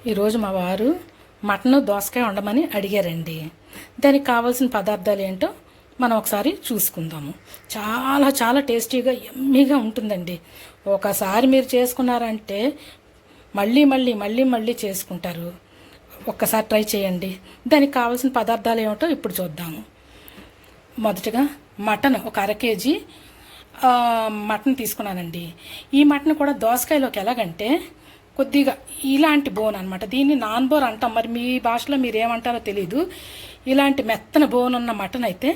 ఈరోజు మా వారు మటన్ దోసకాయ వండమని అడిగారండి. దానికి కావాల్సిన పదార్థాలు ఏంటో మనం ఒకసారి చూసుకుందాము. చాలా చాలా టేస్టీగా యమ్మీగా ఉంటుందండి. ఒకసారి మీరు చేసుకున్నారంటే మళ్ళీ మళ్ళీ మళ్ళీ మళ్ళీ చేసుకుంటారు. ఒక్కసారి ట్రై చేయండి. దానికి కావాల్సిన పదార్థాలు ఏమిటో ఇప్పుడు చూద్దాము. మొదటగా మటన్ ఒక అర కేజీ మటన్ తీసుకున్నానండి. ఈ మటన్ కూడా దోసకాయలోకి ఎలాగంటే కొద్దిగా ఇలాంటి బోన్ అనమాట. దీన్ని నాన్ బోర్ అంటాం, మరి మీ భాషలో మీరు ఏమంటారో తెలీదు. ఇలాంటి మెత్తన బోన్ ఉన్న మటన్ అయితే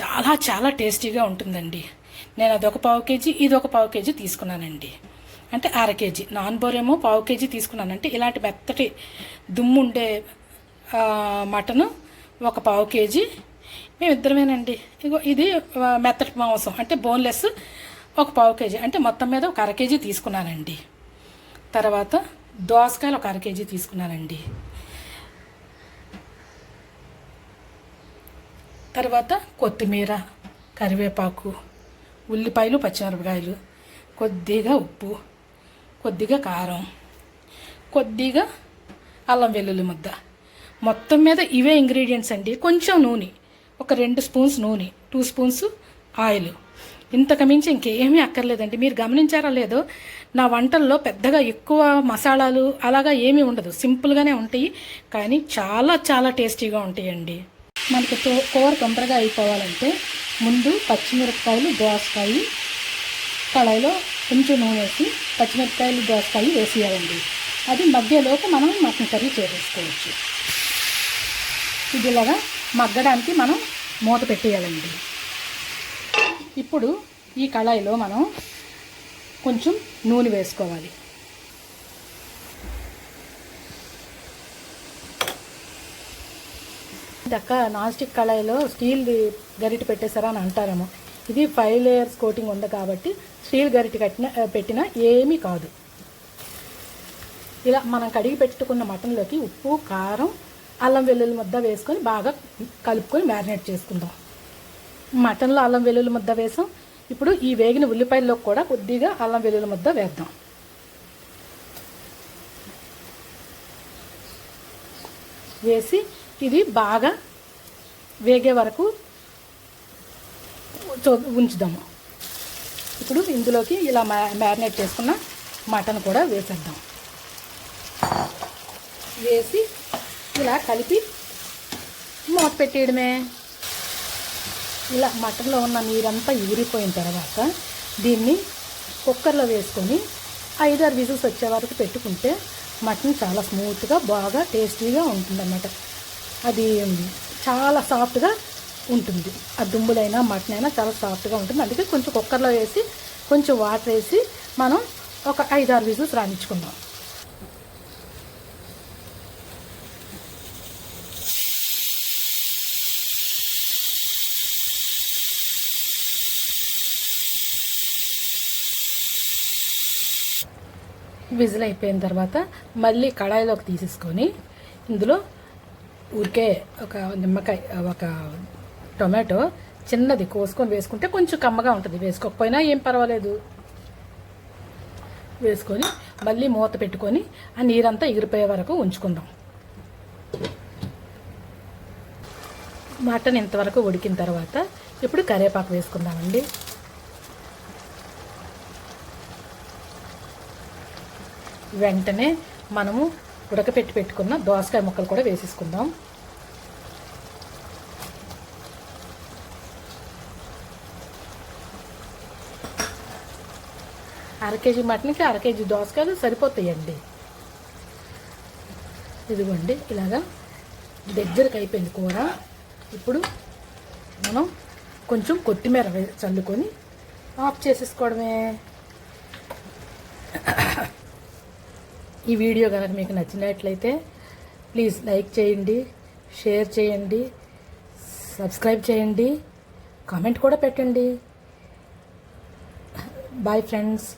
చాలా చాలా టేస్టీగా ఉంటుందండి. నేను అదొక పావు కేజీ, ఇది ఒక పావు కేజీ తీసుకున్నానండి. అంటే అర కేజీ. నాన్ బోర్ ఏమో పావు కేజీ తీసుకున్నానంటే ఇలాంటి మెత్తటి దుమ్ముండే మటను ఒక పావు కేజీ. మేమిద్దరమేనండి. ఇగో ఇది మెత్తటి మాంసం అంటే బోన్లెస్ ఒక పావు కేజీ, అంటే మొత్తం మీద ఒక అర కేజీ తీసుకున్నానండి. తర్వాత దోసకాయలు ఒక అర కేజీ తీసుకున్నానండి. తర్వాత కొత్తిమీర, కరివేపాకు, ఉల్లిపాయలు, పచ్చిమిరపకాయలు, కొద్దిగా ఉప్పు, కొద్దిగా కారం, కొద్దిగా అల్లం వెల్లుల్లి ముద్ద. మొత్తం మీద ఇవే ఇంగ్రీడియంట్స్ అండి. కొంచెం నూనె, ఒక 2 స్పూన్స్ నూనె, 2 స్పూన్స్ ఆయిల్. ఇంతకు మించి ఇంకేమీ అక్కర్లేదండి. మీరు గమనించారా లేదో, నా వంటల్లో పెద్దగా ఎక్కువ మసాలాలు అలాగా ఏమీ ఉండదు, సింపుల్గానే ఉంటాయి, కానీ చాలా చాలా టేస్టీగా ఉంటాయండి. మనకి కూర తొందరగా అయిపోవాలంటే ముందు పచ్చిమిరపకాయలు, దోసకాయ కళాయిలో కొంచెం నూనె వేసి పచ్చిమిరపకాయలు, దోసకాయ వేసేయాలండి. అది మధ్యలోకి మనం మటన్ కర్రీ చేసేసుకోవచ్చు. ఇది ఇలాగా మగ్గడానికి మనం మూత పెట్టేయాలండి. ఇప్పుడు ఈ కళాయిలో మనం కొంచెం నూనె వేసుకోవాలి. దక్క నాన్ స్టిక్ కళాయిలో స్టీల్ గరిటె పెట్టేశారా అని అంటారేమో. ఇది 5 లేయర్స్ కోటింగ్ ఉంది కాబట్టి స్టీల్ గరిటె పెట్టినా ఏమీ కాదు. ఇలా మనం కడిగి పెట్టుకున్న మటన్లోకి ఉప్పు, కారం, అల్లం వెల్లుల్లి ముద్ద వేసుకొని బాగా కలుపుకొని మ్యారినేట్ చేసుకుందాం. మటన్లో అల్లం వెల్లుల్లి ముద్ద వేసాం. ఇప్పుడు ఈ వేగిన ఉల్లిపాయల్లో కూడా కొద్దిగా అల్లం వెల్లుల్లి ముద్ద వేద్దాం. వేసి ఇది బాగా వేగే వరకు ఉంచుదాము. ఇప్పుడు ఇందులోకి ఇలా మ్యారినేట్ చేసుకున్న మటన్ కూడా వేసేద్దాం. వేసి ఇలా కలిపి మూత పెట్టేయడమే. ఇలా మటన్లో ఉన్న నీరంతా ఊరిపోయిన తర్వాత దీన్ని కుక్కర్లో వేసుకొని 5-6 విజిల్స్ వచ్చే వరకు పెట్టుకుంటే మటన్ చాలా స్మూత్గా బాగా టేస్టీగా ఉంటుందన్నమాట. అది చాలా సాఫ్ట్గా ఉంటుంది. ఆ దుమ్ములైనా మటన్ అయినా చాలా సాఫ్ట్గా ఉంటుంది. అందుకే కొంచెం కుక్కర్లో వేసి కొంచెం వాటర్ వేసి మనం ఒక 5-6 విజిల్స్ రాణించుకుందాం. విజిల్ అయిపోయిన తర్వాత మళ్ళీ కళాయిలోకి తీసేసుకొని ఇందులో ఊరికే ఒక నిమ్మకాయ, ఒక టొమాటో చిన్నది కోసుకొని వేసుకుంటే కొంచెం కమ్మగా ఉంటుంది. వేసుకోకపోయినా ఏం పర్వాలేదు. వేసుకొని మళ్ళీ మూత పెట్టుకొని ఆ నీరంతా ఎగిరిపోయే వరకు ఉంచుకుందాం. మటన్ ఇంతవరకు ఉడికిన తర్వాత ఇప్పుడు కరివేపాకు వేసుకుందామండి. వెంటనే మనము ఉడకపెట్టి పెట్టుకున్న దోసకాయ ముక్కలు కూడా వేసేసుకుందాం. అర కేజీ మటన్కి అర కేజీ దోసకాయలు సరిపోతాయండి. ఇదిగోండి ఇలాగా దగ్గరకు అయిపోయింది కూర. ఇప్పుడు మనం కొంచెం కొత్తిమీర చల్లుకొని ఆఫ్ చేసేసుకోవడమే. ఈ వీడియో కనుక మీకు నచ్చినట్లయితే ప్లీజ్ లైక్ చేయండి, షేర్ చేయండి, సబ్స్క్రైబ్ చేయండి, కామెంట్ కూడా పెట్టండి. Bye friends.